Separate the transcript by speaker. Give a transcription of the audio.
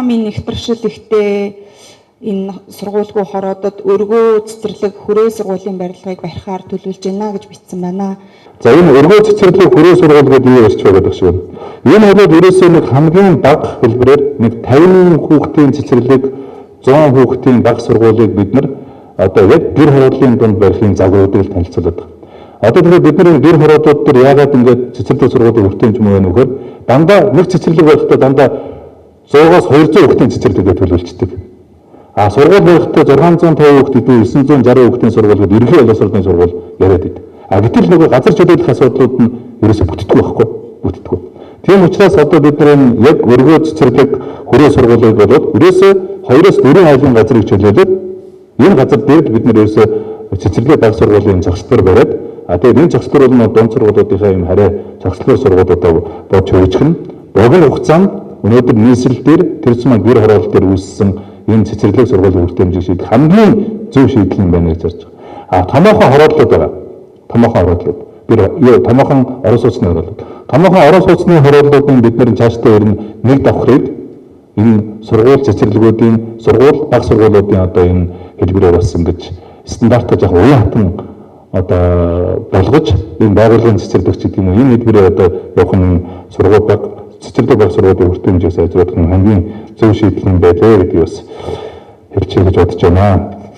Speaker 1: минь нэвтршил ихтэй энэ сургуулгүй хороодод өргөө цэцэрлэг хүрээ сургуулийн барилгыг барихаар төлөвлөж байна гэж бичсэн байна.
Speaker 2: За энэ өргөө цэцэрлэг хүрээ сургууль гэдэг юу ярьж байгаа гэж байна. Энэ бол ерөөсөө нэг хамгийн бага хэлбэрээр нэг 50 хүүхдийн цэцэрлэг 100 хүүхдийн бага сургуулийг бид нар одоо яг гэр хорооллын дунд барихын загваруудыг танилцуулдаг. Одоо тэгэхээр бид нар гэр хорооллууд дээр яагаад ингэж цэцэрлэг сургуулийг өртөж юм бэ нөхөр дандаа нэг цэцэрлэг байхдаа дандаа 100-аас 200 хүүхдийн цэцэрлэгээ төлөвлөждөг. Сургууль байхдаа 650 хүүхд идэв 960 хүүхдийн сургууль гэдэг ерөнхий боловсролын сургууль яриад идэв. Гэтэл нөгөө газар чөлөөлөх асуудлууд нь ерөөсө бүтдэггүй байхгүй. Бүтдэггүй. Тийм учраас одоо бид нар яг өргөө цэцэрлэг хүрээ сургуулийг болоод ерөөсө 2-4 айлын газрыг чөлөөлөд энэ газар дээр бид нар ерөөсө цэцэрлэг баг сургуулийн зохицлоор бариад тэгээд энэ зохицлоор бол дунд сургуулиудынхаа юм хараа зохицлоор сургуулиудаа бодж хөгжих нь богино хугацаанд өнөөдөр нийслэл дээр тэрцмаа гэр хороол дээр үүссэн энэ цэцэрлэг сургуулийн үр хэмжээг шийдэх хамгийн зөв шийдэл юм байна гэж зарж байгаа. Томоохон хороодлууд байгаа. Томоохон хороодлууд. Томоохон орон сууцны хороодлууд. Томоохон орон сууцны хороодлуудын бид нар цаашдаа ирнэ нэг давхрыг энэ сургууль цэцэрлэгүүдийн баг сургуулиудын одоо энэ хэлбэрээр бас ингэж стандартаж яг уян хатан одоо болгож энэ байгууллагын цэцэрлэгч гэдэг юм уу энэ хэлбэрээр одоо явах нь сургууль баг цэцэрлэг баг сургуулийн үр хэмжээг сайжруулах нь хамгийн зөв шийдэл юм байлээ гэдгийг бас хэлчихье гэж бодож байна.